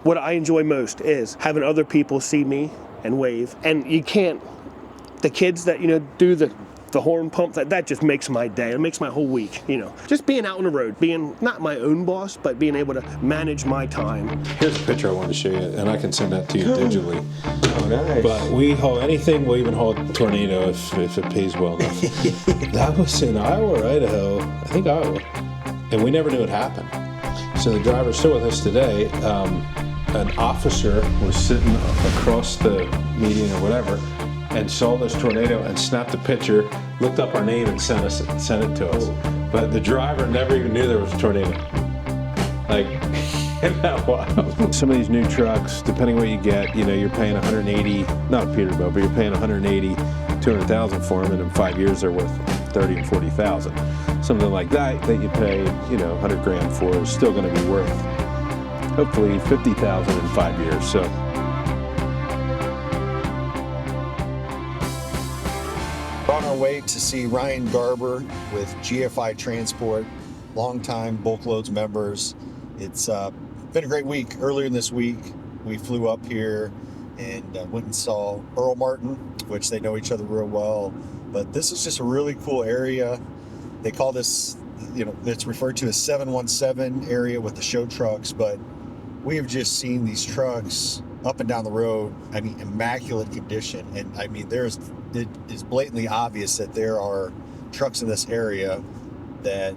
what I enjoy most is having other people see me and wave. And you can't, the kids that, do the horn pump, that just makes my day. It makes my whole week, Just being out on the road, being not my own boss, but being able to manage my time. Here's a picture I want to show you, and I can send that to you digitally. Oh, nice. But we haul anything, we'll even haul a tornado if it pays well enough. That was in Iowa or Idaho, I think Iowa, and we never knew it happened. So the driver's still with us today. An officer was sitting across the median or whatever, and saw this tornado and snapped a picture, looked up our name and sent it to us. But the driver never even knew there was a tornado. Like, isn't that wild? Some of these new trucks, depending what you get, you're paying 180, not a Peterbilt, but you're paying 180, 200,000 for them, and in 5 years they're worth 30 and 40,000. Something like that you pay, 100 grand for is still gonna be worth, hopefully 50,000 in 5 years. So. On our way to see Ryan Garber with GFI Transport, longtime BulkLoads members. It's been a great week. Earlier in this week, we flew up here and went and saw Earl Martin, which they know each other real well. But this is just a really cool area. They call this, it's referred to as 717 area with the show trucks, but we have just seen these trucks up and down the road, immaculate condition. And it is blatantly obvious that there are trucks in this area that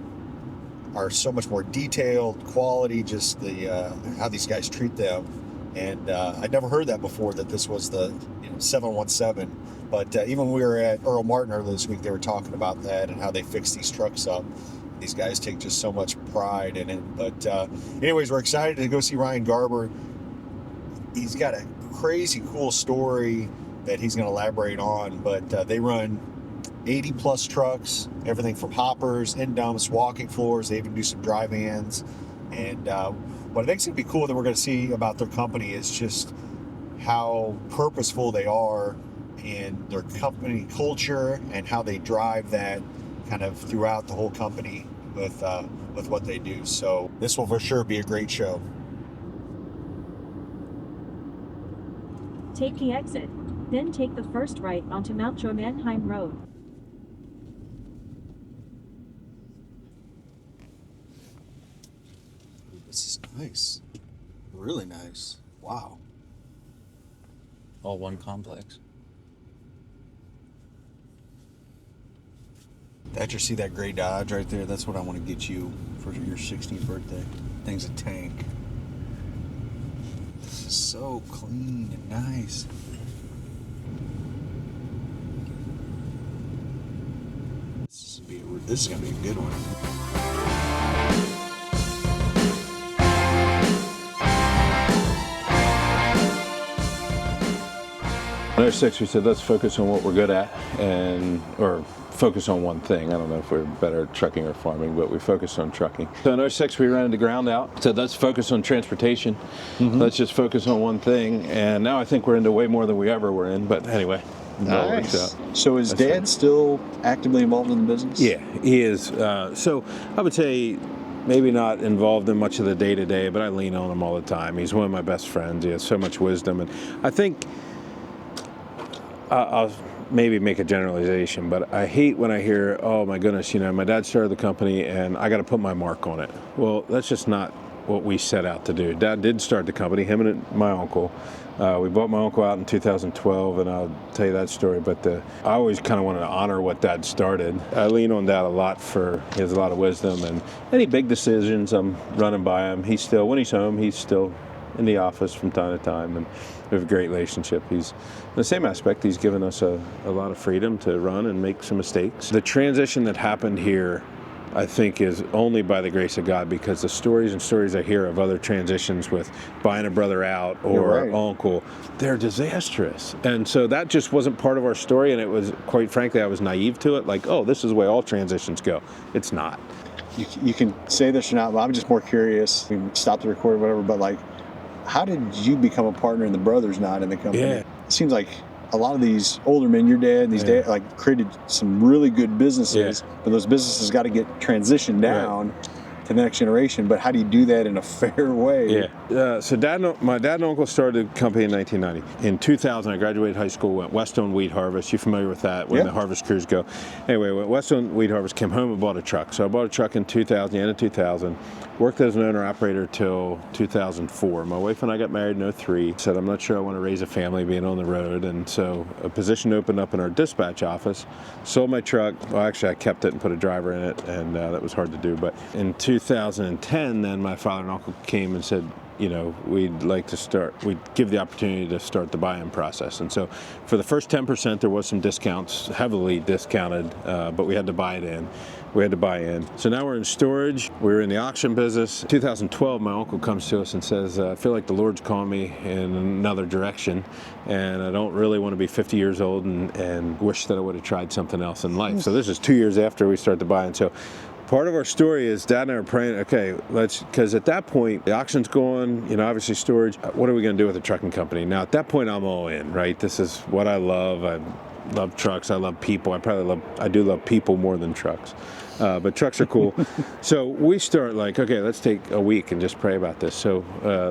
are so much more detailed, quality, just the how these guys treat them. And I'd never heard that before, that this was the 717. But even when we were at Earl Martin earlier this week, they were talking about that and how they fix these trucks up. These guys take just so much pride in it. But anyways, we're excited to go see Ryan Garber. He's got a crazy cool story that he's going to elaborate on, but they run 80 plus trucks, everything from hoppers, end dumps, walking floors. They even do some dry vans. And what I think is going to be cool that we're going to see about their company is just how purposeful they are and their company culture and how they drive that kind of throughout the whole company with what they do. So this will for sure be a great show. Take the exit, then take the first right onto Mount Joy Mannheim Road. This is nice. Really nice. Wow. All one complex. Dad, you see that gray Dodge right there? That's what I want to get you for your 16th birthday. Thing's a tank. This is so clean and nice. This is going to be a good one. Number 6, we said let's focus on what we're good at, or focus on one thing. I don't know if we're better at trucking or farming, but we focused on trucking. So in 06, we ran into ground out. Said let's focus on transportation. Let's just focus on one thing. And now I think we're into way more than we ever were in. But anyway, nice. So is Dad still actively involved in the business? Yeah, he is. So I would say maybe not involved in much of the day-to-day, but I lean on him all the time. He's one of my best friends. He has so much wisdom. And I think I'll maybe make a generalization, but I hate when I hear, oh my goodness, my dad started the company and I got to put my mark on it. Well, that's just not what we set out to do. Dad did start the company, him and my uncle. We bought my uncle out in 2012, and I'll tell you that story, but I always kind of wanted to honor what Dad started. I lean on Dad a lot he has a lot of wisdom, and any big decisions, I'm running by him. When he's home, he's still in the office from time to time, and we have a great relationship. He's, in the same aspect, he's given us a lot of freedom to run and make some mistakes. The transition that happened here, I think, is only by the grace of God, because the stories I hear of other transitions with buying a brother out or uncle, they're disastrous. And so that just wasn't part of our story, and it was, quite frankly, I was naive to it, like, oh, this is the way all transitions go. It's not. You can say this or not, but I'm just more curious. We can stop the recording, whatever, but like, how did you become a partner and the brother's not in the company? Yeah. It seems like a lot of these older men, your dad, created some really good businesses, but those businesses got to get transitioned down to the next generation, but how do you do that in a fair way? Yeah. So my dad and uncle started the company in 1990. In 2000, I graduated high school, went Westone Wheat Harvest. You familiar with that, when the harvest crews go? Anyway, went Westone Wheat Harvest, came home and bought a truck. So I bought a truck in 2000, the end of 2000. Worked as an owner-operator till 2004. My wife and I got married in 03. Said, I'm not sure I want to raise a family being on the road. And so a position opened up in our dispatch office. Sold my truck. Well, actually, I kept it and put a driver in it, and that was hard to do. But in 2010, then my father and uncle came and said, you know, we'd give the opportunity to start the buy-in process. And so for the first 10%, there was some discounts, heavily discounted, but we had to buy it in. We had to buy in. So now we're in storage. We're in the auction business. 2012, my uncle comes to us and says, I feel like the Lord's calling me in another direction, and I don't really want to be 50 years old and wish that I would have tried something else in life. So this is 2 years after we start the buy-in. So part of our story is Dad and I are praying, okay, because at that point, the auction's going, you know, obviously storage. What are we going to do with the trucking company? Now, at that point, I'm all in, right? This is what I love. I love trucks. I love people. I do love people more than trucks. But trucks are cool. So we start like, okay, let's take a week and just pray about this. So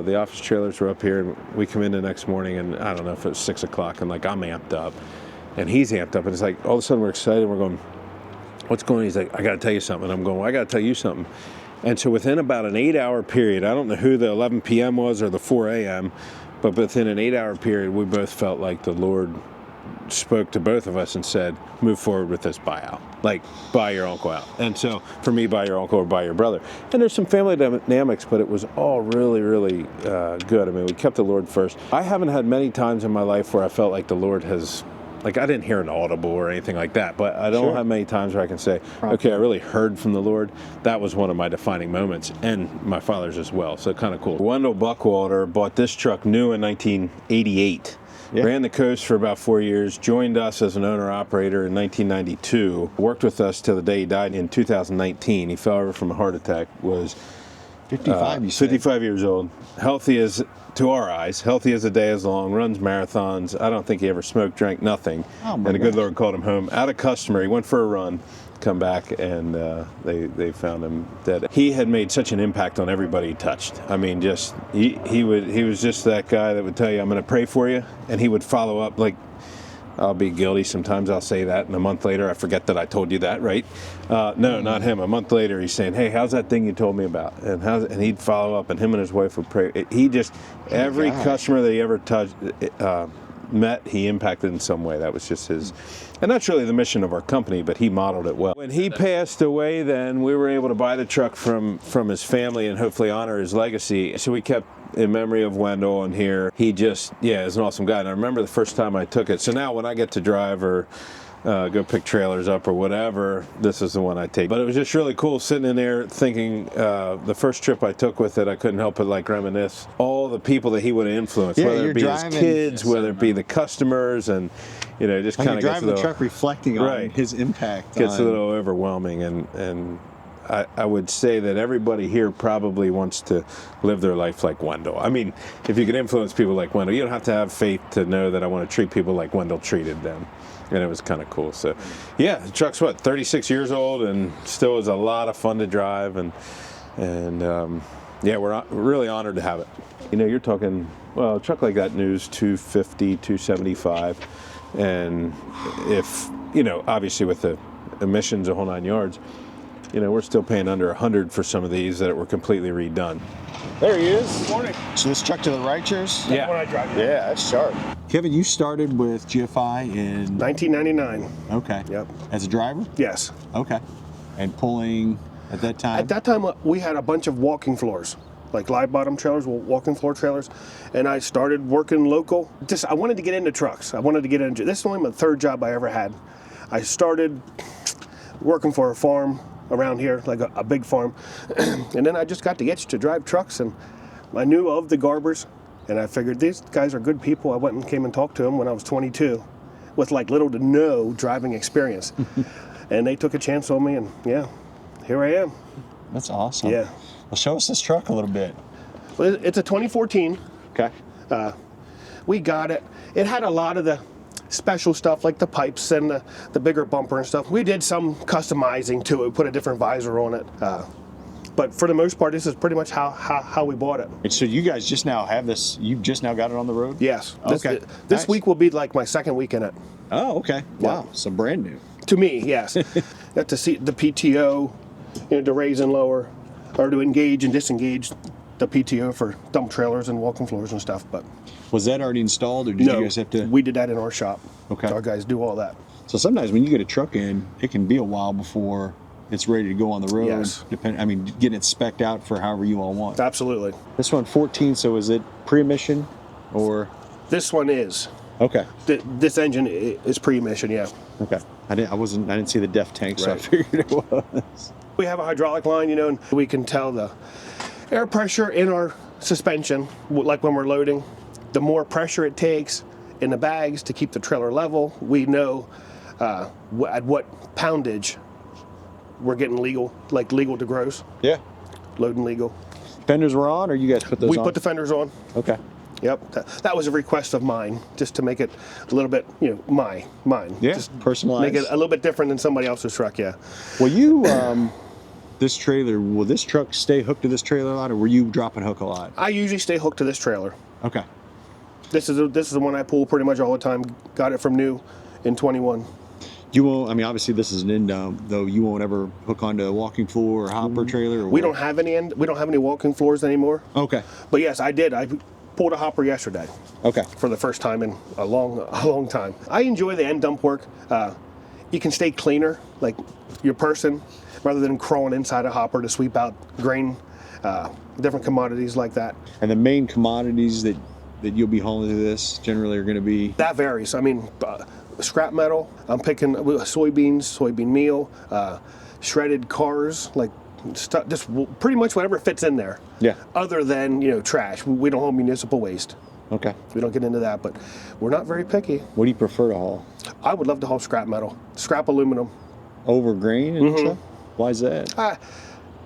the office trailers were up here, and we come in the next morning, and I don't know if it was 6 o'clock, and like I'm amped up, and he's amped up, and it's like all of a sudden we're excited. We're going, what's going on? He's like, I got to tell you something. And I'm going, well, I got to tell you something. And so within about an 8-hour period, I don't know who the 11 p.m. was or the 4 a.m., but within an 8-hour period, we both felt like the Lord spoke to both of us and said, move forward with this buyout. Like, buy your uncle out. And so for me, buy your uncle or buy your brother. And there's some family dynamics, but it was all really, really good. I mean, we kept the Lord first. I haven't had many times in my life where I felt like the Lord has, like I didn't hear an audible or anything like that, but I don't have many times where I can say, okay, I really heard from the Lord. That was one of my defining moments, and my father's as well, so kind of cool. Wendell Buckwalter bought this truck new in 1988. Ran the coast for about 4 years, joined us as an owner-operator in 1992, worked with us till the day he died in 2019. He fell over from a heart attack, was 55 years old, healthy as, to our eyes, healthy as a day is long, runs marathons. I don't think he ever smoked, drank, nothing. And the good Lord called him home. Out of customer, he went for a run, come back, and they found him dead. He had made such an impact on everybody he touched. I mean, just he was just that guy that would tell you, I'm going to pray for you, and he would follow up. Like, I'll be guilty. Sometimes I'll say that, and a month later I forget that I told you that, right? No, not him. A month later he's saying, hey, how's that thing you told me about? And he'd follow up, and him and his wife would pray. He just, every customer that he ever touched, met, he impacted in some way. That was just his, and that's really the mission of our company, but he modeled it well. When he passed away, then we were able to buy the truck from his family and hopefully honor his legacy. So we kept in memory of Wendell, and here he just, is an awesome guy. And I remember the first time I took it. So now when I get to drive or go pick trailers up or whatever, this is the one I take. But it was just really cool sitting in there thinking, the first trip I took with it, I couldn't help but like reminisce all the people that he would have influenced, whether it be his kids, whether it be the customers, and just kind of gets driving the truck reflecting on his impact. Gets a little overwhelming, and I would say that everybody here probably wants to live their life like Wendell. I mean, if you could influence people like Wendell, you don't have to have faith to know that I want to treat people like Wendell treated them. And it was kind of cool. So, the truck's 36 years old, and still is a lot of fun to drive. And we're really honored to have it. You're talking, a truck like that new's $250, $275, and if obviously with the emissions, a whole 9 yards. We're still paying under $100 for some of these that were completely redone. There he is. Good morning. So this truck to the right, yours? Yeah. When I drive. Yeah, that's sharp. Kevin, you started with GFI in 1999. Okay. Yep. As a driver? Yes. Okay. And pulling at that time? At that time, we had a bunch of walking floors, like live bottom trailers, walking floor trailers, and I started working local. I wanted to get into trucks. I wanted to get into. This is only my third job I ever had. I started working for a farm around here, like a big farm, and then I just got the itch to drive trucks, and I knew of the Garbers, and I figured these guys are good people. I went and came and talked to them when I was 22 with like little to no driving experience, and they took a chance on me, and here I am. That's awesome. Yeah. Well, show us this truck a little bit. Well, it's a 2014. Okay. We got it. It had a lot of the special stuff like the pipes and the bigger bumper and stuff. We did some customizing to it. We put a different visor on it. But for the most part, this is pretty much how we bought it. And so you guys just now have this, you've just now got it on the road? Yes. Okay. This Nice. week will be like my second week in it. Oh, okay. Wow. Yeah. So brand new. To me, yes. Got to see the PTO, to raise and lower, or to engage and disengage the PTO for dump trailers and walking floors and stuff. But Was that already installed, or did you guys have to? we did that in our shop. Okay. Our guys do all that. So sometimes when you get a truck in, it can be a while before it's ready to go on the road. Yes. Getting it spec'd out for however you all want. Absolutely. This one 14, so is it pre-emission or? This one is. Okay. This engine is pre-emission, yeah. Okay. I didn't see the def tank, so I Right. figured it was. We have a hydraulic line, and we can tell the air pressure in our suspension, like when we're loading. The more pressure it takes in the bags to keep the trailer level, we know at what poundage we're getting legal to gross, Yeah. loading legal. Fenders were on, or you guys put those We on? put the fenders on. Okay. Yep, that was a request of mine, just to make it a little bit, mine. Yeah, Just personalized. make it a little bit different than somebody else's truck, yeah. Will you, will this truck stay hooked to this trailer a lot, or were you dropping hook a lot? I usually stay hooked to this trailer. Okay. This is the one I pull pretty much all the time. Got it from new in 21. You won't, obviously this is an end dump, though you won't ever hook onto a walking floor or hopper trailer? Or We don't have any walking floors anymore. Okay. But yes, I did. I pulled a hopper yesterday Okay. for the first time in a long time. I enjoy the end dump work. You can stay cleaner, like your person, rather than crawling inside a hopper to sweep out grain, different commodities like that. And the main commodities that you'll be hauling to this generally are going to be? That varies. Scrap metal. I'm picking soybeans, soybean meal, shredded cars, like stuff, just pretty much whatever fits in there. Yeah. Other than trash. We don't haul municipal waste. Okay. We don't get into that, but we're not very picky. What do you prefer to haul? I would love to haul scrap metal, scrap aluminum. Over grain and stuff? Why is that?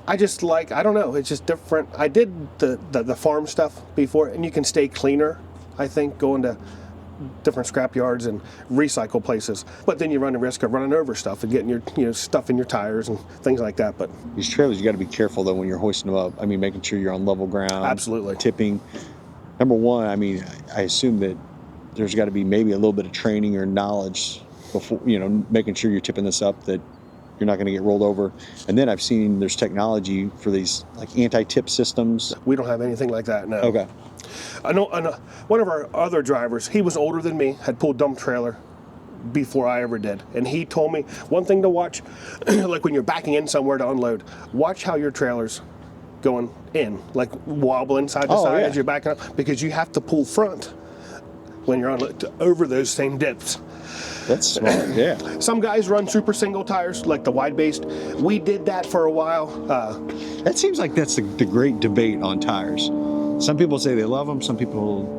I just I don't know, it's just different. I did the farm stuff before, and you can stay cleaner, I think, going to different scrap yards and recycle places. But then you run the risk of running over stuff and getting your stuff in your tires and things like that. But These trailers, you got to be careful though when you're hoisting them up. Making sure you're on level ground. Absolutely. Tipping. Number one, I assume that there's got to be maybe a little bit of training or knowledge before, making sure you're tipping this up, that you're not going to get rolled over. And then I've seen there's technology for these like anti-tip systems. we don't have anything like that, no. Okay. I know one of our other drivers, he was older than me, had pulled dump trailer before I ever did. And he told me one thing to watch, like when you're backing in somewhere to unload, watch how your trailer's going in, like wobbling side to side as you're backing up, because you have to pull front when you're over those same dips. That's smart, yeah. Some guys run super single tires, like the wide based. We did that for a while. That seems like that's the great debate on tires. Some people say they love them. Some people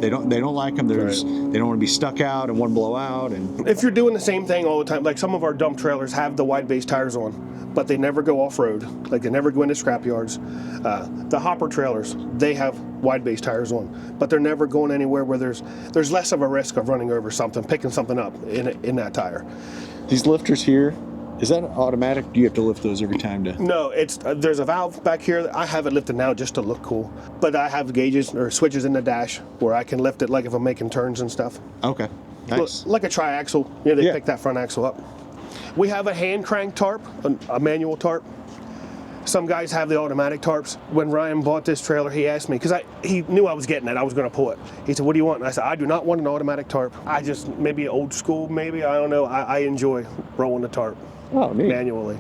they don't like them. They don't want to be stuck out and one blow out. And If you're doing the same thing all the time, like some of our dump trailers have the wide base tires on, but they never go off road. Like they never go into scrap yards. The hopper trailers, they have wide base tires on, but they're never going anywhere where there's less of a risk of running over something, picking something up in that tire. these lifters here, is that automatic? Do you have to lift those every time to? No, it's there's a valve back here. I have it lifted now just to look cool, but I have gauges or switches in the dash where I can lift it, like if I'm making turns and stuff. Okay, nice. Like a tri-axle, they pick that front axle up. We have a hand crank tarp, a manual tarp. Some guys have the automatic tarps. When Ryan bought this trailer, he asked me, because he knew I was getting it, I was going to pull it. He said, "What do you want?" And I said, "I do not want an automatic tarp. I just, maybe old school, maybe, I don't know. I enjoy rolling the tarp manually."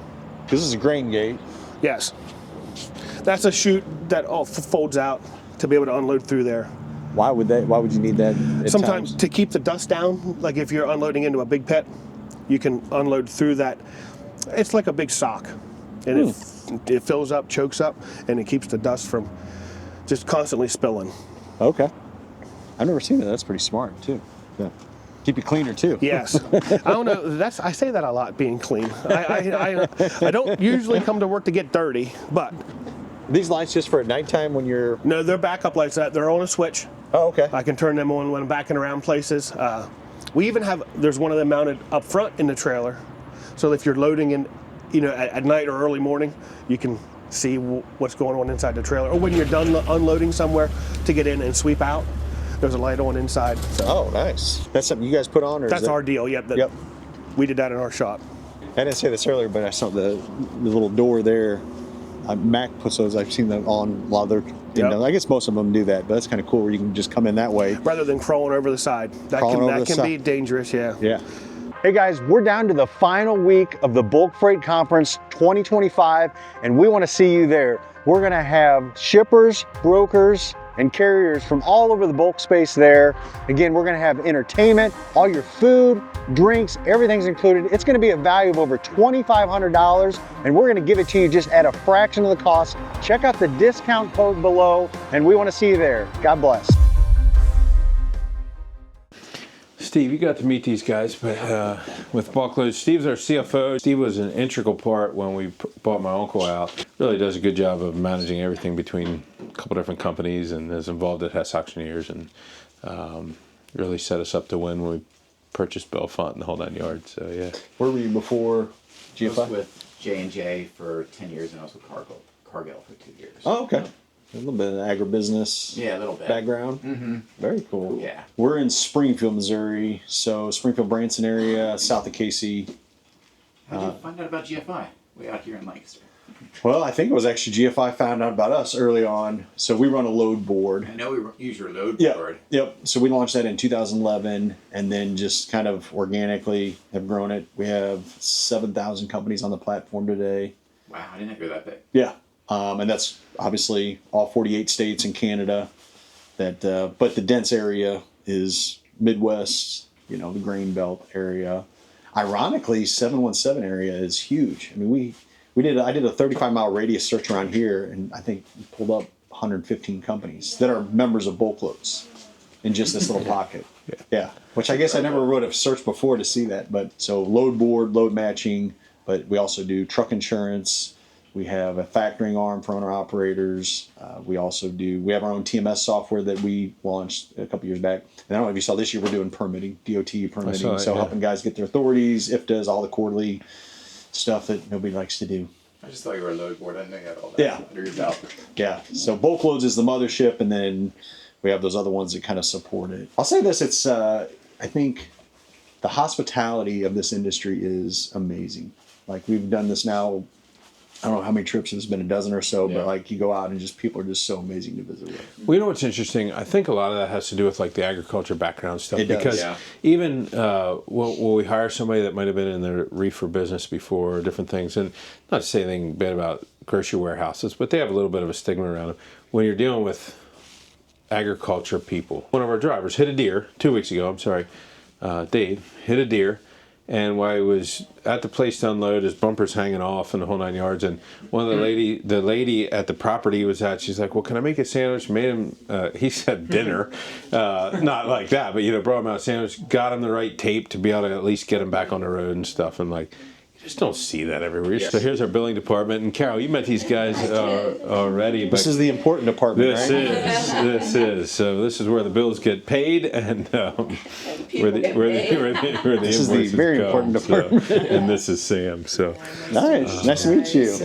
This is a grain gate. Yes. That's a chute that folds out to be able to unload through there. Why would you need that? At Sometimes times? to keep the dust down, like if you're unloading into a big pit, you can unload through that. It's like a big sock, and it fills up, chokes up, and it keeps the dust from just constantly spilling. Okay. I've never seen it. That's pretty smart too. Yeah. Keep you cleaner too. Yes. I don't know. I say that a lot, being clean. I don't usually come to work to get dirty, but Are these lights just for at nighttime when you're? no, they're backup lights. They're on a switch. Oh, okay. I can turn them on when I'm backing around places. We even there's one of them mounted up front in the trailer, so if you're loading in, at night or early morning, you can see what's going on inside the trailer. Or when you're done unloading somewhere, to get in and sweep out. There's a light on inside. So. Oh, nice. That's something you guys put on? Or That's is that... our deal, yep. Yep. We did that in our shop. I didn't say this earlier, but I saw the little door there. Mac puts those. I've seen them on a lot of their. Yep. I guess most of them do that, but that's kind of cool where you can just come in that way. Rather than crawling over the side. That can be dangerous, yeah. Yeah. Hey guys, we're down to the final week of the Bulk Freight Conference 2025, and we want to see you there. We're going to have shippers, brokers, and carriers from all over the bulk space there. Again, we're going to have entertainment, all your food, drinks, everything's included. It's going to be a value of over $2,500, and we're going to give it to you just at a fraction of the cost. Check out the discount code below, and we want to see you there. God bless. Steve, you got to meet these guys, but with BulkLoads, Steve's our CFO. Steve was an integral part when we bought my uncle out. Really does a good job of managing everything between a couple different companies and is involved at Hess Auctioneers and really set us up to win when we purchased Bellefonte and the whole 9 yards. So yeah. Where were you before GFI? I was with J&J for 10 years and I was with Cargill for 2 years. Oh, okay. A little bit of agribusiness Yeah, a little bit. background. Mm-hmm. Very cool. Yeah. We're in Springfield, Missouri, so Springfield, Branson area, south of KC. How did you find out about GFI? Way out here in Lancaster. Well, I think it was actually GFI found out about us early on. So we run a load board. I know we use your load Yep. board. Yep. So we launched that in 2011 and then just kind of organically have grown it. We have 7,000 companies on the platform today. Wow, I didn't know you were that big. Yeah. And that's obviously all 48 states and Canada. But the dense area is Midwest, the grain belt area. Ironically, 717 area is huge. I mean, I did a 35-mile radius search around here, and I think we pulled up 115 companies that are members of BulkLoads in just this little pocket. Yeah. Which I guess I never would have searched before to see that. But so load board, load matching, but we also do truck insurance. We have a factoring arm for owner-operators. We have our own TMS software that we launched a couple years back. And I don't know if you saw this year, we're doing permitting, DOT permitting. Helping guys get their authorities, IFTAs, all the quarterly stuff that nobody likes to do. I just thought you were a load board. I didn't know you had all that under your belt. Yeah. So BulkLoads is the mothership, and then we have those other ones that kind of support it. I'll say this, it's I think the hospitality of this industry is amazing. Like we've done this now, I don't know how many trips, it's been a dozen or so, but like you go out and just people are just so amazing to visit with. Well, what's interesting? I think a lot of that has to do with like the agriculture background stuff. It does, because even will we hire somebody that might have been in the reefer business before, or different things, and not to say anything bad about grocery warehouses, but they have a little bit of a stigma around them. When you're dealing with agriculture people, one of our drivers hit a deer 2 weeks ago. I'm sorry, Dave hit a deer. And while he was at the place to unload, his bumper's hanging off and the whole 9 yards. And one of the lady at the property he was at, she's like, "Well, can I make a sandwich?" Made him, he said dinner, not like that, but brought him out a sandwich, got him the right tape to be able to at least get him back on the road and stuff. And like, you just don't see that everywhere. So here's our billing department. And Carol, you met these guys already. This is the important department, This is. So this is where the bills get paid and where the This is the very important department. And this is Sam. So nice. Nice to meet you.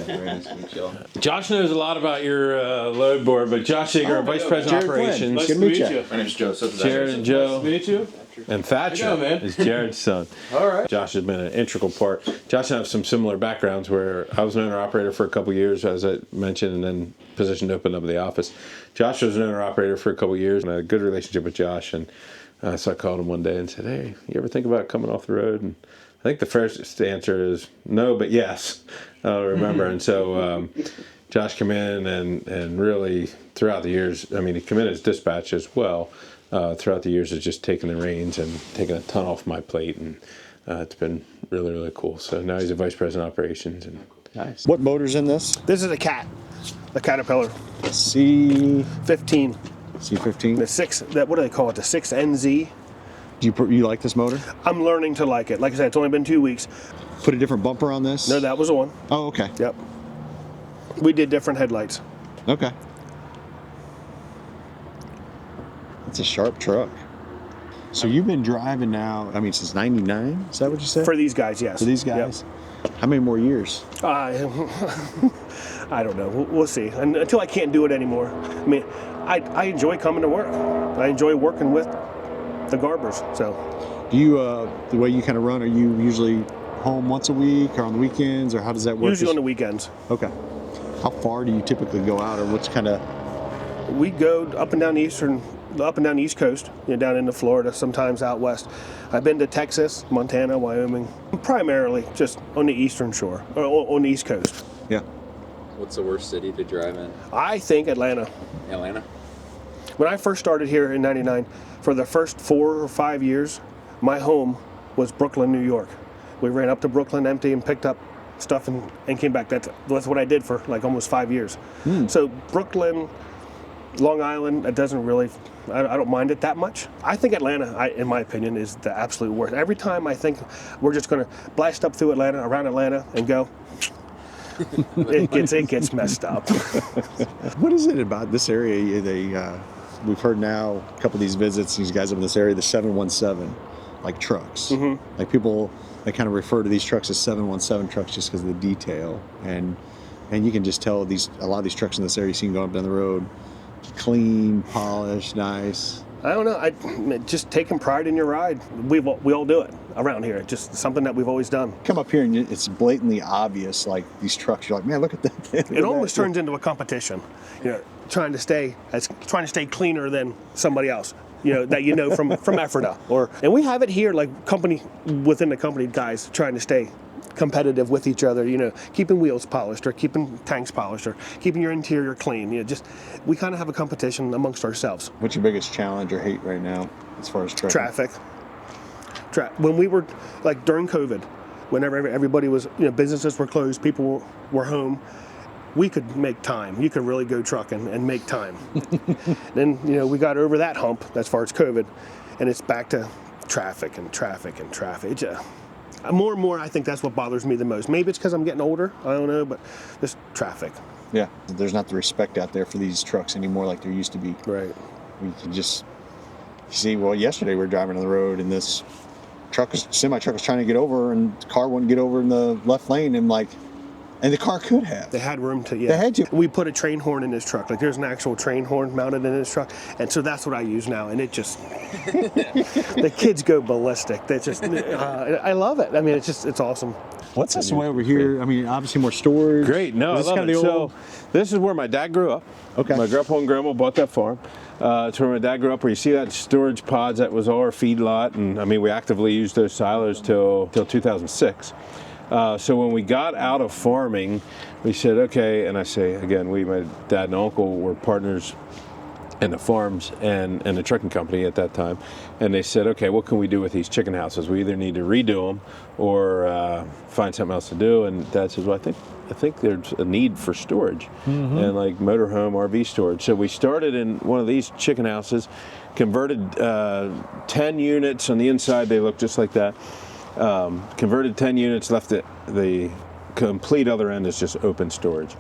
Josh knows a lot about your load board, but Josh Yeager, our Vice President of Operations. Nice to meet you. My name's Joseph. Jared and Joe. Nice to meet you. And Thatcher is Jared's son. All right. Josh has been an integral part. Josh and I have some similar backgrounds where I was an owner-operator for a couple years, as I mentioned, and then positioned to open up the office. Josh was an owner-operator for a couple years, and I had a good relationship with Josh. And so I called him one day and said, "Hey, you ever think about coming off the road?" And I think the first answer is no, but yes. I don't remember. And so Josh came in and really throughout the years, he came in as dispatch as well. Throughout the years has just taken the reins and taken a ton off my plate, and it's been really, really cool. So now he's a vice president of operations. And Nice. What motor's in this? This is a Caterpillar. C15. C15. The 6, what do they call it? The 6NZ. Do you like this motor? I'm learning to like it. Like I said, it's only been 2 weeks. Put a different bumper on this? No, that was on. Oh, okay. Yep. We did different headlights. Okay. It's a sharp truck. So you've been driving now, since '99? Is that what you said? For these guys, yes. For these guys? Yep. How many more years? I don't know. We'll see. And until I can't do it anymore. I mean, I enjoy coming to work. I enjoy working with the Garbers. So, Do you, the way you kind of run, are you usually home once a week or on the weekends, or how does that work? usually on the weekends. Okay. How far do you typically go out, or what's kind of? We go up and down the East Coast, down into Florida, sometimes out west. I've been to Texas, Montana, Wyoming, primarily just on the eastern shore, or on the East Coast. Yeah. What's the worst city to drive in? I think Atlanta. Atlanta? When I first started here in '99, for the first 4 or 5 years, my home was Brooklyn, New York. We ran up to Brooklyn empty and picked up stuff and came back. That's what I did for like almost 5 years. So Brooklyn, Long Island, it doesn't really, I don't mind it that much. I think Atlanta, in my opinion, is the absolute worst. Every time I think we're just going to blast up through Atlanta, around Atlanta, and go, it gets messed up. What is it about this area? We've heard now a couple of these visits, these guys up in this area, the 717, like trucks. Like people, they kind of refer to these trucks as 717 trucks just because of the detail. And you can just tell a lot of these trucks in this area you see going up down the road, clean, polished, nice. I don't know. Just taking pride in your ride. We all do it around here. It's just something that we've always done. Come up here and it's blatantly obvious, like these trucks. You're like, man, look at that. It almost turns into a competition. Trying to stay cleaner than somebody else. That from Ephrata. And we have it here, like within the company, guys trying to stay competitive with each other, keeping wheels polished or keeping tanks polished or keeping your interior clean. We kind of have a competition amongst ourselves. What's your biggest challenge or hate right now as far as traffic? When we were like during COVID, whenever everybody was, businesses were closed, people were home, we could make time. You could really go trucking and make time. Then, we got over that hump as far as COVID, and it's back to traffic and traffic and traffic. More and more, I think that's what bothers me the most. Maybe it's because I'm getting older. I don't know, but just traffic. Yeah, there's not the respect out there for these trucks anymore like there used to be. Right. We can just see. Well, yesterday we were driving on the road, and this semi truck was trying to get over, and the car wouldn't get over in the left lane, and the car could have. They had room to, They had to. We put a train horn in this truck. Like there's an actual train horn mounted in this truck. And so that's what I use now. And it just, the kids go ballistic. They just, I love it. I mean, it's awesome. What's this way over here? I mean, obviously more storage. Great. No, I love it. So this is where my dad grew up. Okay. My grandpa and grandma bought that farm. It's where my dad grew up, where you see that storage pods. That was all our feed lot. And I mean, we actively used those silos till 2006. So when we got out of farming, we said, okay, and I say, again, my dad and uncle were partners in the farms and the trucking company at that time. And they said, okay, what can we do with these chicken houses? We either need to redo them or find something else to do. And Dad says, well, I think there's a need for storage and like motorhome, RV storage. So we started in one of these chicken houses, converted 10 units on the inside. They look just like that. Converted 10 units, left it, the complete other end is just open storage.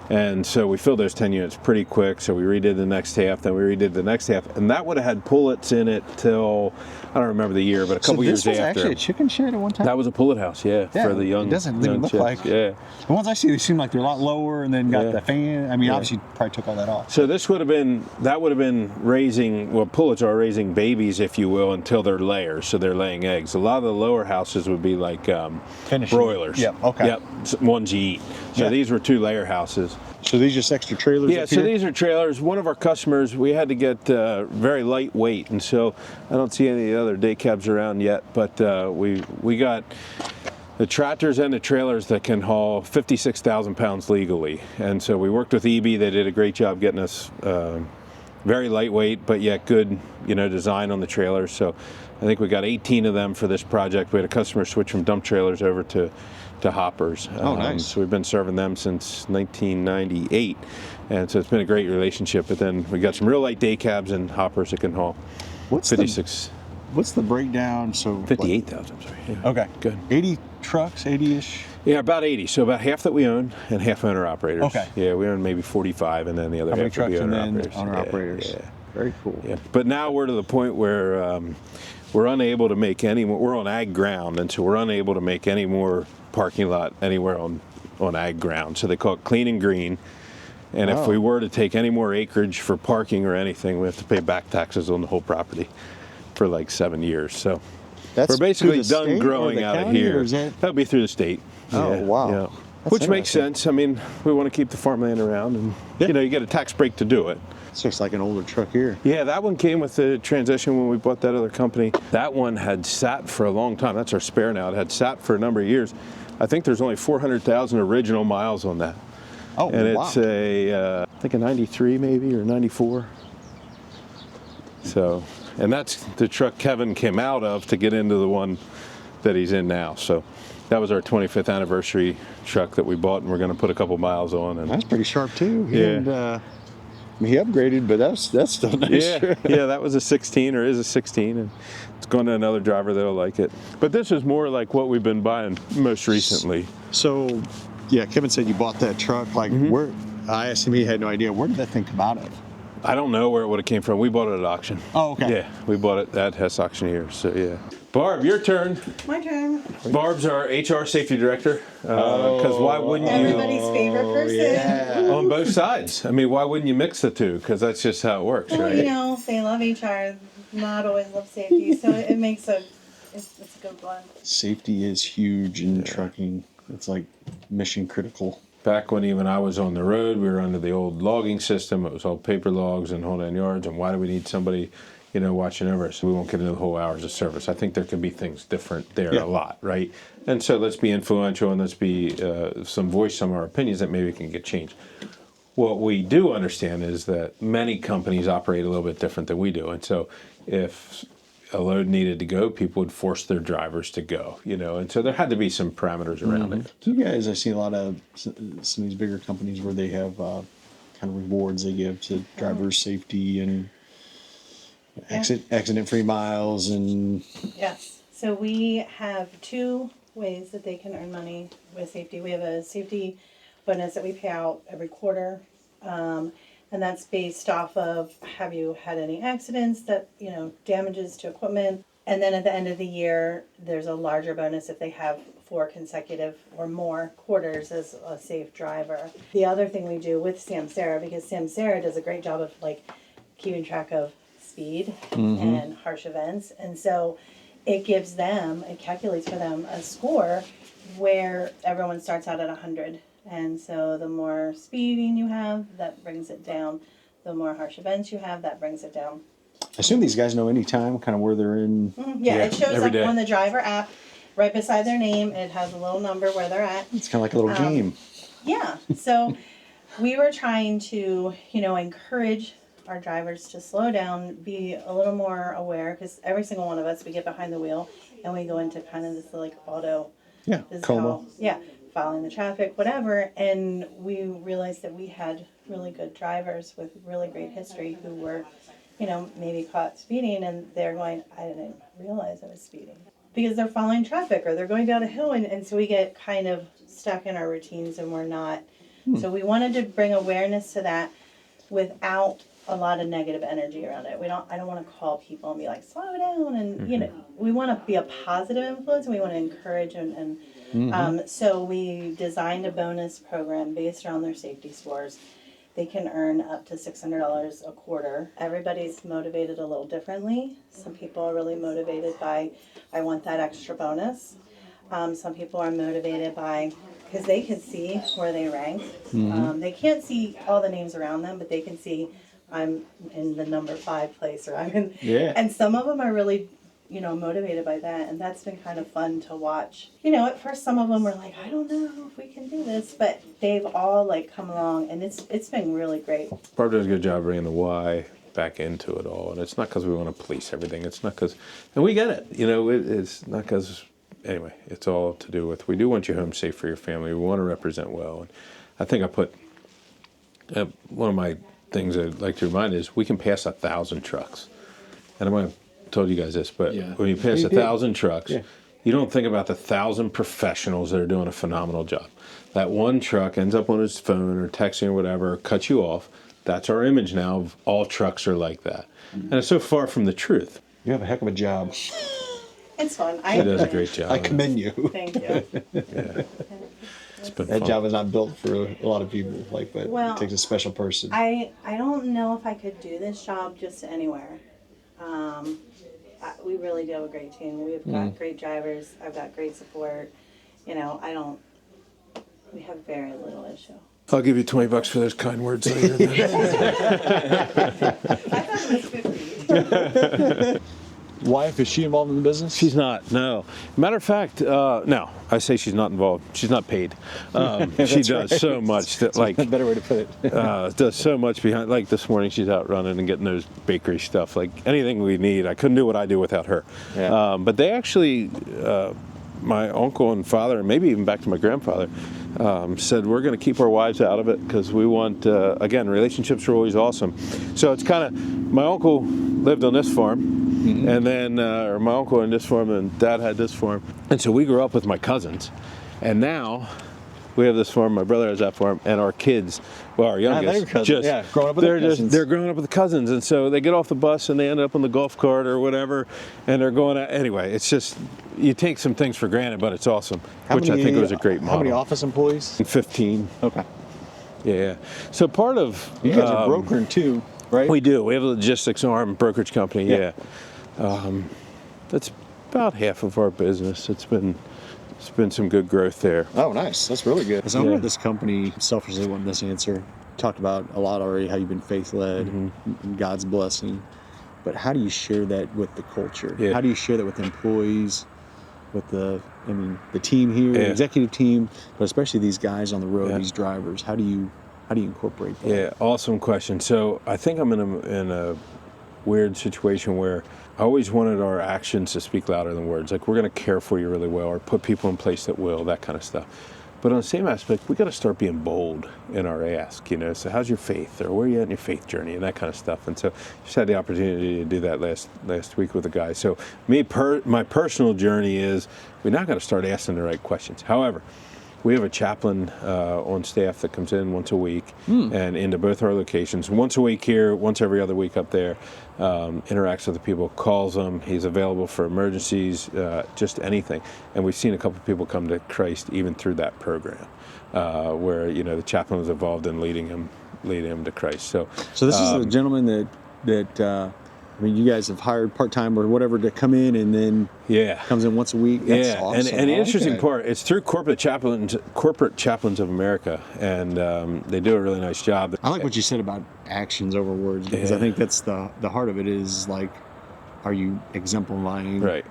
And so we filled those 10 units pretty quick, so we redid the next half, then we redid the next half, and that would have had pullets in it till, I don't remember the year, but a couple years after. So this was actually a chicken shed at one time? That was a pullet house, yeah, for the young. It doesn't even look chicks. like. Yeah. The ones I see, they seem like they're a lot lower, and then got the fan. I mean, obviously, you probably took all that off. So this would have been raising, well, pullets are raising babies, if you will, until they're layers, so they're laying eggs. A lot of the lower houses would be like broilers. Yep, okay. Yep, ones you eat. So these were 2-layer houses. So these just extra trailers? Yeah, so these are trailers. One of our customers, we had to get very lightweight, and so I don't see any of the other day cabs around yet, but we got the tractors and the trailers that can haul 56,000 pounds legally. And so we worked with EB. They did a great job getting us very lightweight, but yet good, design on the trailers. So I think we got 18 of them for this project. We had a customer switch from dump trailers over to hoppers. Oh, nice. So we've been serving them since 1998. And so it's been a great relationship. But then we got some real light day cabs and hoppers that can haul 56. What's the breakdown? So 58,000, sorry. Yeah. Okay. Good. 80 trucks, 80-ish? Yeah, about 80. So about half that we own and half owner operators. Okay. Yeah, we own maybe 45, and then the other half would be owner operators. Owner operators. Yeah. Very cool. Yeah, but now we're to the point where we're unable to make any more. We're on ag ground, and so we're unable to make any more parking lot anywhere on ag ground. So they call it clean and green. And if we were to take any more acreage for parking or anything, we have to pay back taxes on the whole property for like 7 years. So we're basically done growing out of here. That would be through the state. Oh, wow. Yeah. Which makes sense. I mean, we want to keep the farmland around, and you get a tax break to do it. It's just like an older truck here. Yeah, that one came with the transition when we bought that other company. That one had sat for a long time. That's our spare now. It had sat for a number of years. I think there's only 400,000 original miles on that. Oh, and wow. it's I think a 93 maybe, or 94. So, and that's the truck Kevin came out of to get into the one that he's in now. So that was our 25th anniversary truck that we bought, and we're going to put a couple miles on. And that's pretty sharp too. Yeah. And, he upgraded, but that's still nice. Yeah, that was a 16, or is a 16, and it's going to another driver that'll like it. But this is more like what we've been buying most recently. So, yeah, Kevin said you bought that truck. Like, where? I asked him, he had no idea. Where did that thing come out of? I don't know where it would have came from. We bought it at auction. Oh, okay. Yeah, we bought it at Hess Auctioneers. So yeah. Barb, your turn. My turn. Barb's our HR safety director. Because why wouldn't you? Everybody's favorite person. Yeah. On both sides. I mean, why wouldn't you mix the two? Because that's just how it works, Well, right? you know, they love HR, not always love safety, so it makes it's a good blend. Safety is huge in trucking. It's like mission critical. Back when even I was on the road, we were under the old logging system. It was all paper logs and whole 9 yards. And why do we need somebody, watching over us? We won't get into the whole hours of service. I think there could be things different there a lot, right? And so let's be influential, and let's be voice some of our opinions that maybe can get changed. What we do understand is that many companies operate a little bit different than we do. And so if a load needed to go, people would force their drivers to go, and so there had to be some parameters around it. You guys, I see a lot of some of these bigger companies where they have kind of rewards they give to drivers' safety and accident-free miles and. Yes. So we have 2 ways that they can earn money with safety. We have a safety bonus that we pay out every quarter. And that's based off of, have you had any accidents that, damages to equipment? And then at the end of the year, there's a larger bonus if they have 4 consecutive or more quarters as a safe driver. The other thing we do with Samsara, because Samsara does a great job of keeping track of speed and harsh events. And so it calculates for them a score where everyone starts out at 100. And so the more speeding you have, that brings it down. The more harsh events you have, that brings it down. I assume these guys know anytime kind of where they're in. Yeah, it shows every up day. on the driver app right beside their name. It has a little number where they're at. It's kind of like a little game. Yeah, so we were trying to, encourage our drivers to slow down, be a little more aware, because every single one of us, we get behind the wheel and we go into kind of this auto. Yeah, coma. Following the traffic, whatever, and we realized that we had really good drivers with really great history who were, maybe caught speeding, and they're going, I didn't realize I was speeding. Because they're following traffic or they're going down a hill, and so we get kind of stuck in our routines and we're not. So we wanted to bring awareness to that without a lot of negative energy around it. I don't want to call people and be like, slow down, and we want to be a positive influence, and we want to encourage and so we designed a bonus program based around their safety scores. They can earn up to $600 a quarter. Everybody's motivated a little differently. Some people are really motivated by, I want that extra bonus. Some people are motivated by, because they can see where they rank. They can't see all the names around them, but they can see I'm in the number 5 place, or I'm in. Yeah. And some of them are really, motivated by that, and that's been kind of fun to watch. At first some of them were like, I don't know if we can do this, but they've all come along, and it's been really great. Barb does a good job bringing the why back into it all, and it's not because we want to police everything. It's not because, and we get it. It's not because. Anyway, it's all to do with, we do want you home safe for your family. We want to represent well, and I think I put one of my things I'd like to remind is we can pass 1,000 trucks, and I might have told you guys this, but when you pass 1,000 trucks, you don't think about the 1,000 professionals that are doing a phenomenal job. That one truck ends up on his phone or texting or whatever, cuts you off. that's our image now of all trucks are like that. And it's so far from the truth. You have a heck of a job. It's fun. She does a great job. I commend you. Thank you. It's been That fun. job is not built for a lot of people, like, but Well, it takes a special person. I don't know if I could do this job just anywhere. We really do have a great team. We've got great drivers. I've got great support. You know, we have very little issue. I'll give you $20 for those kind words later. I thought it was 50. Wife, is she involved in the business? She's not, no. Matter of fact, no, I say she's not involved. She's not paid. She does so much that, like, a better way to put it. does so much behind, like this morning she's out running and getting those bakery stuff, like anything we need. I couldn't do what I do without her. Yeah. But they actually, my uncle and father, and maybe even back to my grandfather, said we're going to keep our wives out of it because we want, again, relationships are always awesome. So it's kind of, my uncle lived on this farm. And then, or my uncle in this farm, and Dad had this farm. And so we grew up with my cousins. And now we have this farm, my brother has that farm, and our kids, well, our youngest, growing up with their cousins. they're growing up with the cousins. And so they get off the bus and they end up on the golf cart or whatever, and they're going out. Anyway, it's just, you take some things for granted, but it's awesome, I think was a great model. How many office employees? 15. Okay. Yeah. So part of... You guys are brokering too, right? We do. We have a logistics arm brokerage company, yeah. That's about half of our business. It's been some good growth there. Oh, nice. That's really good. As I Yeah. at this company, selfishly wanted this answer. Talked about a lot already, how you've been faith-led and God's blessing. But how do you share that with the culture? Yeah. How do you share that with employees, with the team here, the Yeah. executive team, but especially these guys on the road, Yeah. these drivers? How do you incorporate that? Yeah, awesome question. So I think I'm in a weird situation where I always wanted our actions to speak louder than words. Like, we're going to care for you really well, or put people in place that will, that kind of stuff. But on the same aspect, we got to start being bold in our ask, you know. So how's your faith, or where are you at in your faith journey, and that kind of stuff. And so just had the opportunity to do that last week with a guy. So my personal journey is we now got to start asking the right questions. However, we have a chaplain on staff that comes in once a week and into both our locations. Once a week here, once every other week up there, interacts with the people, calls them. He's available for emergencies, just anything. And we've seen a couple of people come to Christ even through that program, where, you know, the chaplain was involved in leading him to Christ. So this is a gentleman that you guys have hired part-time or whatever to come in and then comes in once a week. That's awesome. And the interesting part, it's through Corporate Chaplains of America, and they do a really nice job. I like what you said about actions over words, because I think that's the heart of it is, like, are you exemplifying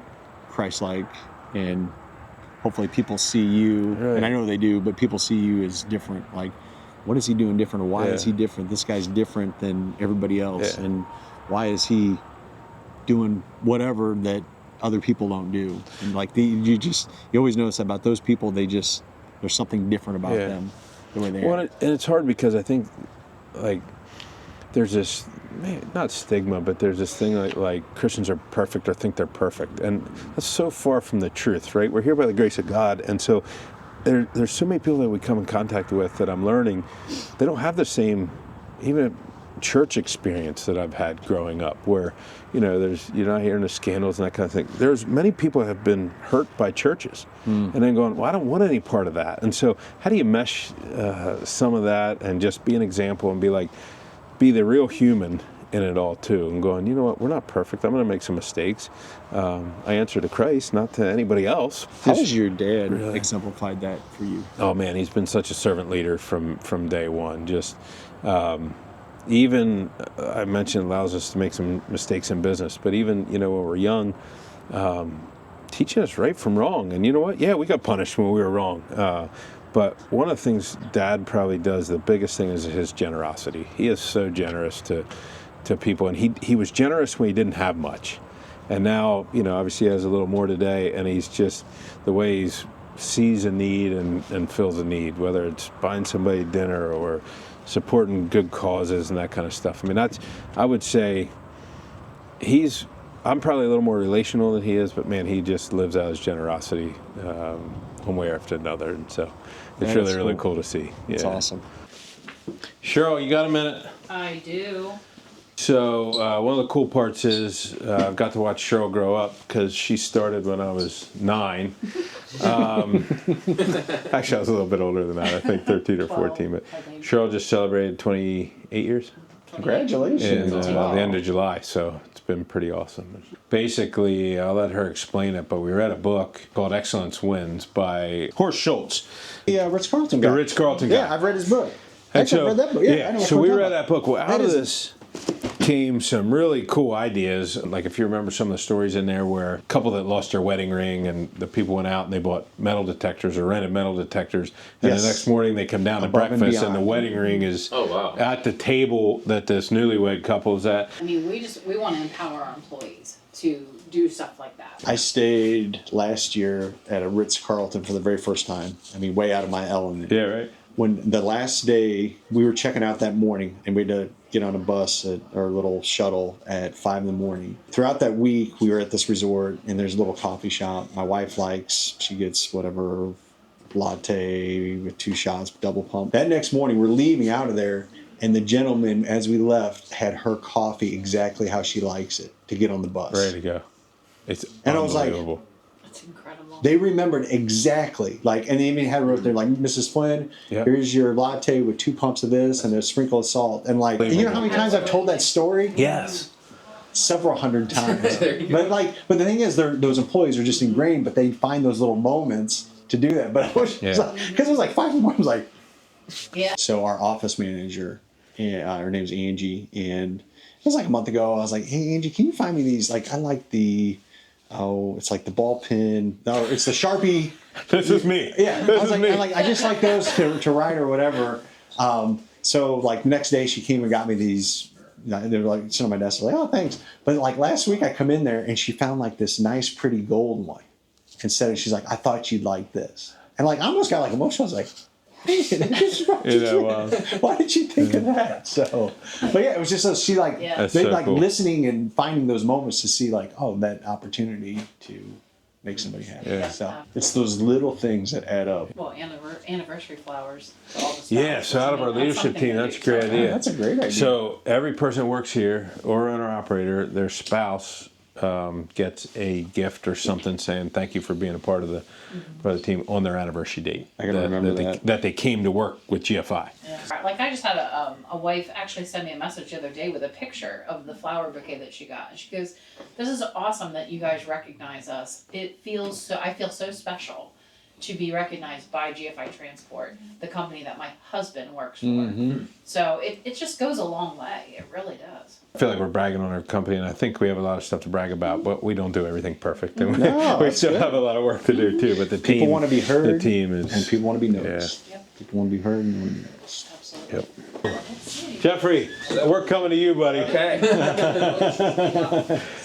Christ-like, and hopefully people see you, and I know they do, but people see you as different. Like, what is he doing different, or why is he different? This guy's different than everybody else, and why is he doing whatever that other people don't do? And like you always notice about those people, there's something different about them, the way they are. And it's hard because I think, like, there's this, not stigma, but there's this thing like Christians are perfect or think they're perfect, and that's so far from the truth, right? We're here by the grace of God, and so there's so many people that we come in contact with that I'm learning, they don't have the same, even church experience that I've had growing up, where, you know, you're not hearing the scandals and that kind of thing. There's many people that have been hurt by churches and then going, well, I don't want any part of that. And so how do you mesh some of that and just be an example and be the real human in it all too, and going, you know what, we're not perfect. I'm going to make some mistakes. I answer to Christ, not to anybody else. How has your dad exemplified that for you? Oh man, he's been such a servant leader from day one. Just even, I mentioned, allows us to make some mistakes in business, but even, you know, when we're young, teaching us right from wrong. And you know what? Yeah, we got punished when we were wrong. But one of the things Dad probably does, the biggest thing, is his generosity. He is so generous to people, and he was generous when he didn't have much. And now, you know, obviously he has a little more today, and he's just, the way he sees a need and fills a need, whether it's buying somebody dinner or supporting good causes and that kind of stuff. I mean, I would say I'm probably a little more relational than he is, but man, he just lives out his generosity one way after another. And so it's really cool to see. It's awesome. Cheryl, you got a minute? I do. So one of the cool parts is I've got to watch Cheryl grow up because she started when I was 9. Actually, I was a little bit older than that. I think 13 or 14. But Cheryl just celebrated 28 years. Congratulations. In the end of July, so it's been pretty awesome. Basically, I'll let her explain it, but we read a book called Excellence Wins by Horst Schultz. Yeah, Ritz-Carlton guy. The Ritz-Carlton guy. Yeah, I've read his book. And Actually, I've read that book. Yeah, I know what so you're we talking read about. that book. Well, out of this came some really cool ideas. Like if you remember some of the stories in there where a couple that lost their wedding ring and the people went out and they bought metal detectors or rented metal detectors. And Yes. the next morning they come down to Above and breakfast and the beyond. wedding ring is Oh, wow. at the table that this newlywed couple is at. I mean, we want to empower our employees to do stuff like that. I stayed last year at a Ritz-Carlton for the very first time. I mean, way out of my element. Yeah, right. When the last day we were checking out that morning and we had to get on a bus or a little shuttle at 5 in the morning. Throughout that week, we were at this resort and there's a little coffee shop. My wife she gets whatever latte with 2 shots, double pump. That next morning, we're leaving out of there and the gentleman, as we left, had her coffee exactly how she likes it to get on the bus. Ready to go. It's And I was like, unbelievable. That's incredible. they remembered exactly, like, and they even had wrote there, like, Mrs. Flynn, Yep. here's your latte with 2 pumps of this and a sprinkle of salt. And like, you know how many times I've told that story? Yes. Several hundred times. But the thing is, those employees are just ingrained, but they find those little moments to do that. But I was because it was like 5 in the morning, I was like, Yeah. so our office manager, her name's Angie, and it was like a month ago. I was like, hey Angie, can you find me these? Like, I like it's like the ball pin. No, it's the Sharpie. This is me. Yeah, This I was is like, me. I just like those to write or whatever. So like next day she came and got me these. They were like sitting on my desk. Like, oh, thanks. But like last week I come in there and she found like this nice, pretty gold one. Instead of she's like, I thought you'd like this, and like I almost got like emotional. I was like, why did you think of that? So, but yeah, it was just she like Yeah. they so like cool. listening and finding those moments to see like, oh, that opportunity to make somebody happy. Yeah. So it's those little things that add up. Well, anniversary flowers. All the stuff. Yeah, so out of our That's leadership something team, to that's a do. great So, idea. That's a great idea. So every person that works here or owner operator, their spouse gets a gift or something saying thank you for being a part of the team on their anniversary date. I gotta remember that they came to work with GFI. Yeah. Like I just had a wife actually send me a message the other day with a picture of the flower bouquet that she got, and she goes, "This is awesome that you guys recognize us. I feel so special to be recognized by GFI Transport, the company that my husband works for." So it just goes a long way. It really does. I feel like we're bragging on our company, and I think we have a lot of stuff to brag about, but we don't do everything perfect. And No, we that's still good. have a lot of work to do too. But the team, People want to be heard, The team is, and people want to be noticed. Yep. People want to be heard and want to be noticed. Absolutely. Yep. Jeffrey, we're coming to you, buddy. Okay.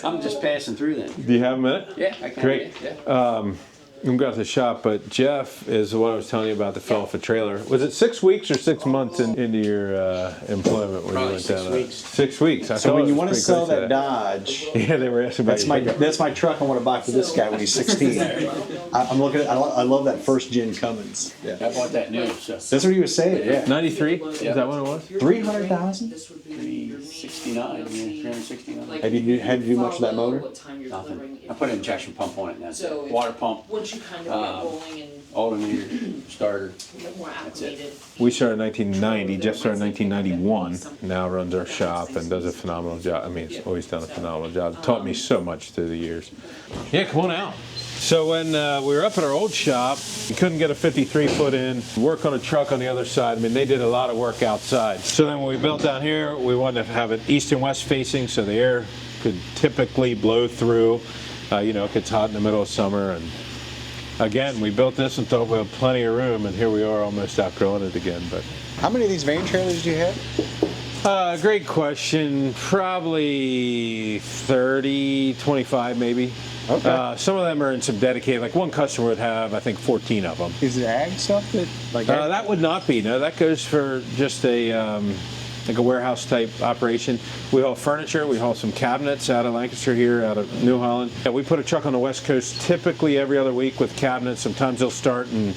I'm just passing through then. Do you have a minute? Yeah, I can. Great. Yeah. I'm going to the shop, but Jeff is what I was telling you about the fill off a trailer. Was it 6 weeks or 6 months into your employment when Probably you went 6 down? weeks. 6 weeks. I So thought when it you was want to pretty sell close that Dodge, yeah, they were asking about that's my truck I want to buy for this guy when he's 16. I'm looking at. I love that first gen Cummins. Yeah, I bought that new, so that's what he was saying. Yeah, 93? Is that what it was? 300,000. 369. Yeah, 369. Have you had to do much of that motor? Nothing. I put an injection pump on it now. Water pump, Once you kind of get rolling and alternator, starter. get more acclimated. We started in 1990. Jeff started in 1991. Now runs our shop and does a phenomenal job. I mean, he's always done a phenomenal job. Taught me so much through the years. Yeah, come on out. So when we were up at our old shop, we couldn't get a 53-foot in, work on a truck on the other side. I mean, they did a lot of work outside. So then when we built down here, we wanted to have it east and west facing so the air could typically blow through. It gets hot in the middle of summer. And again, we built this and thought we had plenty of room, and here we are almost outgrowing it again. But How many of these van trailers do you have? great question. Probably 30, 25 maybe. Okay. Some of them are in some dedicated, like one customer would have, I think, 14 of them. Is it ag stuff that like? That would not be. No, that goes for just a like a warehouse type operation. We haul furniture. We haul some cabinets out of Lancaster here, out of New Holland. And we put a truck on the West Coast typically every other week with cabinets. Sometimes they'll start in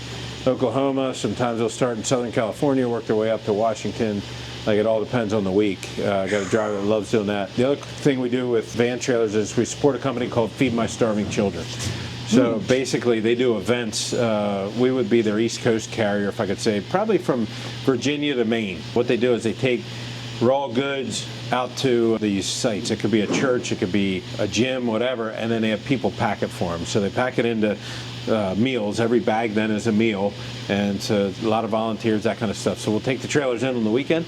Oklahoma. Sometimes they'll start in Southern California, work their way up to Washington. Like, it all depends on the week. I got a driver that loves doing that. The other thing we do with van trailers is we support a company called Feed My Starving Children. So basically, they do events. We would be their East Coast carrier, if I could say, probably from Virginia to Maine. What they do is they take raw goods out to these sites. It could be a church, it could be a gym, whatever, and then they have people pack it for them. So they pack it into meals. Every bag then is a meal, and so a lot of volunteers, that kind of stuff. So we'll take the trailers in on the weekend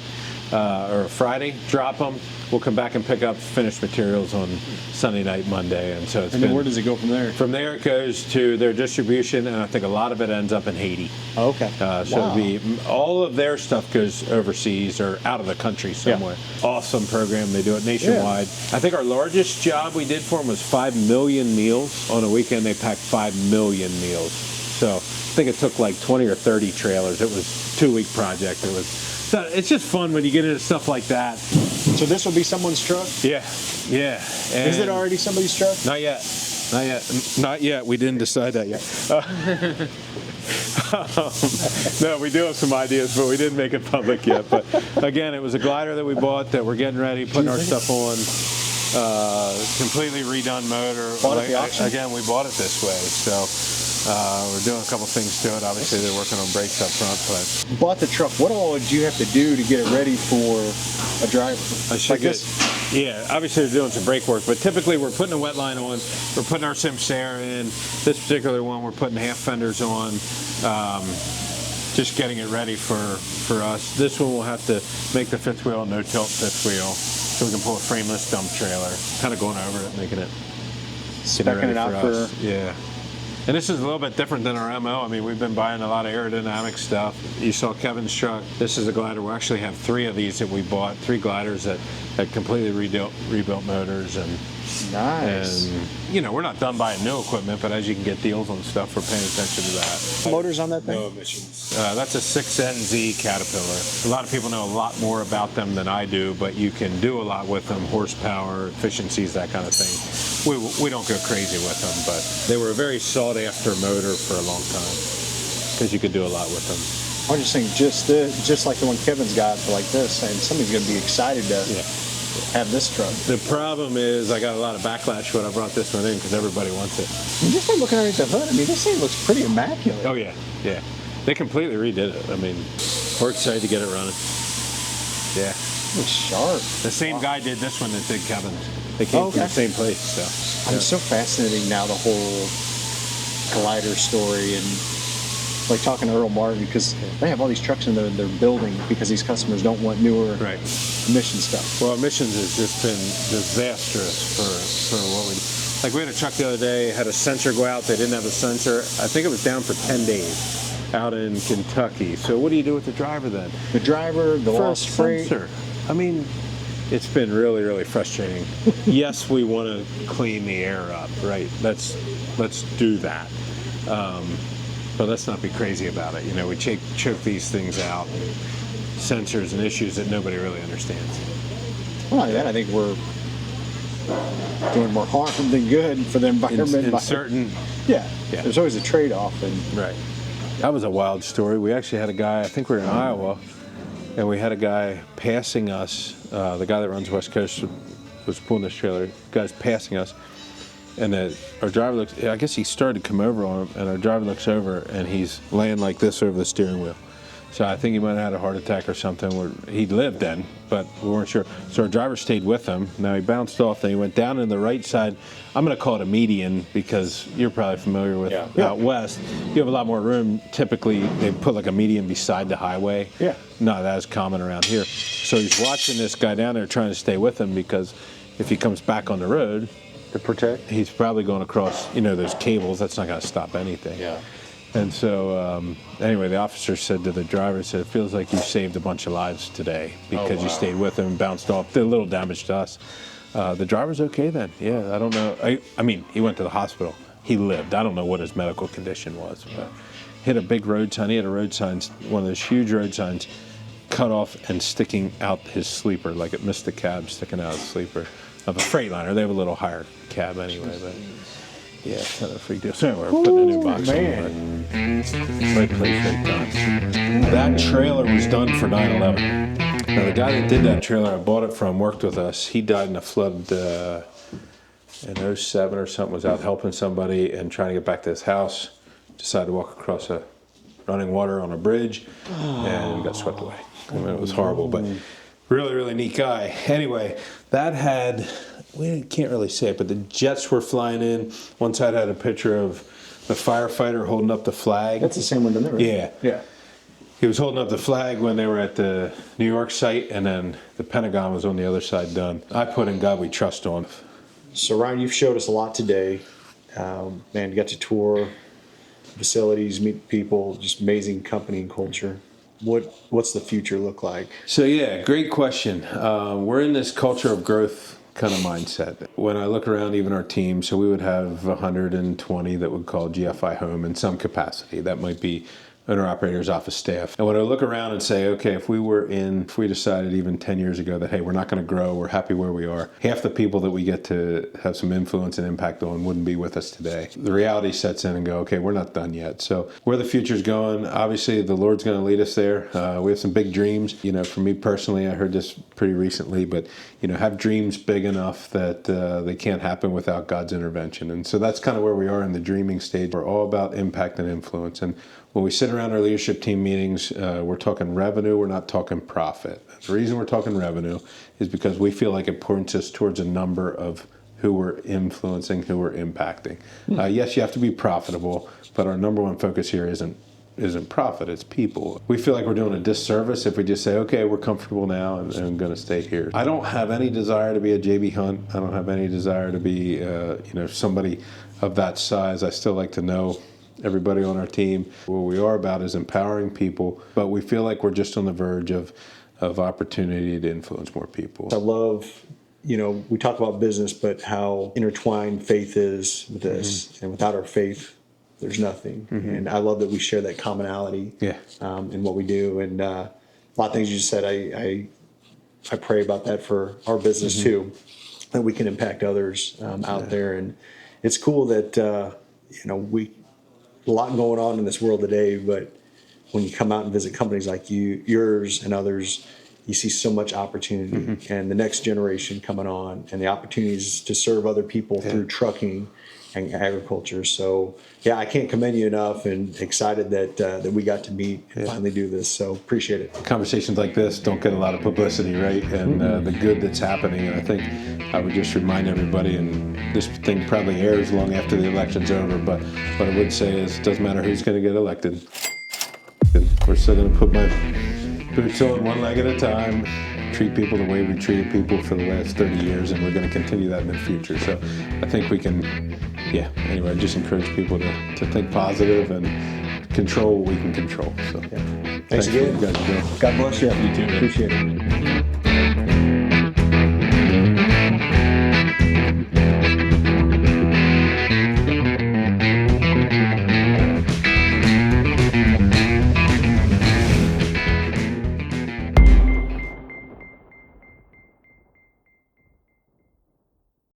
or Friday, drop them. We'll come back and pick up finished materials on Sunday night, Monday, and so it's. And then where does it go from there? From there, it goes to their distribution, and I think a lot of it ends up in Haiti. Oh, okay. So it'd be all of their stuff goes overseas or out of the country somewhere. Yeah. Awesome program. They do it nationwide. Yeah. I think our largest job we did for them was 5 million meals. On a weekend, they packed 5 million meals. So I think it took like 20 or 30 trailers. It was a 2-week project. So it's just fun when you get into stuff like that. So this will be someone's truck? Yeah. And is it already somebody's truck? Not yet. We didn't decide that yet. No, we do have some ideas, but we didn't make it public yet. But again, it was a glider that we bought that we're getting ready, putting our stuff on. Completely redone motor. Bought at the auction? Again, we bought it this way. So we're doing a couple things to it. Obviously, they're working on brakes up front. But you bought the truck. What all did you have to do to get it ready for a driver? Yeah, obviously they're doing some brake work, but typically we're putting a wet line on, we're putting our Simsara in. This particular one, we're putting half fenders on, just getting it ready for us. This one we'll have to make the fifth wheel, no tilt fifth wheel, so we can pull a frameless dump trailer. Kind of going over it, making it. Speccing it out for. Yeah. And this is a little bit different than our MO. I mean, we've been buying a lot of aerodynamic stuff. You saw Kevin's truck. This is a glider. We actually have 3 of these that we bought, 3 gliders that completely rebuilt motors. And nice. And, you know, we're not done buying new equipment, but as you can get deals on stuff, we're paying attention to that. Motors on that thing? No emissions. That's a 6NZ Caterpillar. A lot of people know a lot more about them than I do, but you can do a lot with them, horsepower, efficiencies, that kind of thing. We don't go crazy with them, but they were a very sought-after motor for a long time because you could do a lot with them. I'm just saying, just like the one Kevin's got like this, and somebody's going to be excited to have this truck. The problem is I got a lot of backlash when I brought this one in because everybody wants it. Just like looking underneath the hood, I mean, this thing looks pretty immaculate. Oh, yeah. They completely redid it. I mean, we're excited to get it running. Yeah. It looks sharp. The same guy did this one that did Kevin's. They came from the same place. So I'm so fascinated now, the whole glider story, and like talking to Earl Martin, because they have all these trucks in there they're building because these customers don't want newer emission stuff. Well, emissions has just been disastrous for what we. Like, we had a truck the other day, had a sensor go out. They didn't have a sensor. I think it was down for 10 days out in Kentucky. So what do you do with the driver then? The driver, the lost freight. Sensor. I mean, it's been really, really frustrating. Yes, we want to clean the air up, right? Let's do that. But let's not be crazy about it. You know, we choke these things out, sensors and issues that nobody really understands. Well, not that, I think we're doing more harm than good for the environment. In certain... Yeah, there's always a trade-off. Right. That was a wild story. We actually had a guy, I think we were in Iowa, and we had a guy passing us. The guy that runs West Coast was pulling this trailer. The guy's passing us, and our driver looks, I guess he started to come over on him, and our driver looks over, and he's laying like this over the steering wheel. So I think he might have had a heart attack or something. He lived then, but we weren't sure. So our driver stayed with him. Now he bounced off, and he went down in the right side. I'm going to call it a median because you're probably familiar with out west. You have a lot more room. Typically, they put like a median beside the highway. Yeah. Not as common around here. So he's watching this guy down there trying to stay with him because if he comes back on the road, to protect, he's probably going across, those cables. That's not going to stop anything. Yeah. And so, anyway, the officer said to the driver, it feels like you saved a bunch of lives today because you stayed with him and bounced off. Did a little damage to us. The driver's okay then. Yeah, I don't know. I mean, he went to the hospital. He lived. I don't know what his medical condition was. But hit a big road sign. He had a road sign, one of those huge road signs, cut off and sticking out his sleeper, like it missed the cab, sticking out his sleeper of a Freightliner. They have a little higher cab anyway, but... Yeah, it's kind of a freak deal. So anyway, we're putting a new box on. Right place, right time. That trailer was done for 9/11. Now the guy that did that trailer I bought it from worked with us. He died in a flood in '07 or something. Was out helping somebody and trying to get back to his house. Decided to walk across a running water on a bridge and got swept away. I mean, it was horrible, but really, really neat guy. Anyway, that had, we can't really say it, but the jets were flying in. One side had a picture of the firefighter holding up the flag. That's the same one, didn't it? Right? Yeah. Yeah. He was holding up the flag when they were at the New York site, and then the Pentagon was on the other side done. I put "In God We Trust" on. So Ryan, you've showed us a lot today. Man, you got to tour facilities, meet people, just amazing company and culture. What's the future look like? So yeah, great question. We're in this culture of growth kind of mindset. When I look around even our team, so we would have 120 that would call GFI home in some capacity. That might be owner-operators, office staff. And when I look around and say, okay, if we decided even 10 years ago that, hey, we're not going to grow, we're happy where we are, half the people that we get to have some influence and impact on wouldn't be with us today. The reality sets in and go, okay, we're not done yet. So where the future's going, obviously the Lord's going to lead us there. We have some big dreams. You know, for me personally, I heard this pretty recently, but, you know, have dreams big enough that they can't happen without God's intervention. And so that's kind of where we are in the dreaming stage. We're all about impact and influence. And when we sit around our leadership team meetings, we're talking revenue, we're not talking profit. The reason we're talking revenue is because we feel like it points us towards a number of who we're influencing, who we're impacting. Yes, you have to be profitable, but our number one focus here isn't profit, it's people. We feel like we're doing a disservice if we just say, okay, we're comfortable now and I'm going to stay here. I don't have any desire to be a JB Hunt. I don't have any desire to be somebody of that size. I still like to know everybody on our team. What we are about is empowering people, but we feel like we're just on the verge of opportunity to influence more people. I love, we talk about business, but how intertwined faith is with this. And without our faith, there's nothing. And I love that we share that commonality in what we do. And a lot of things you just said, I pray about that for our business too, that we can impact others out there. And it's cool that, a lot going on in this world today, but when you come out and visit companies like yours and others, you see so much opportunity and the next generation coming on and the opportunities to serve other people through trucking and agriculture. So yeah, I can't commend you enough and excited that we got to meet and finally do this. So appreciate it. Conversations like this don't get a lot of publicity, right? And the good that's happening. And I think I would just remind everybody, and this thing probably airs long after the election's over, but what I would say is it doesn't matter who's going to get elected. We're still going to put my boots on one leg at a time, treat people the way we treated people for the last 30 years, and we're going to continue that in the future. So I think we can, anyway, I just encourage people to think positive and control what we can control. So Thanks again. For what you guys are doing. God bless you. You too, man. Appreciate it.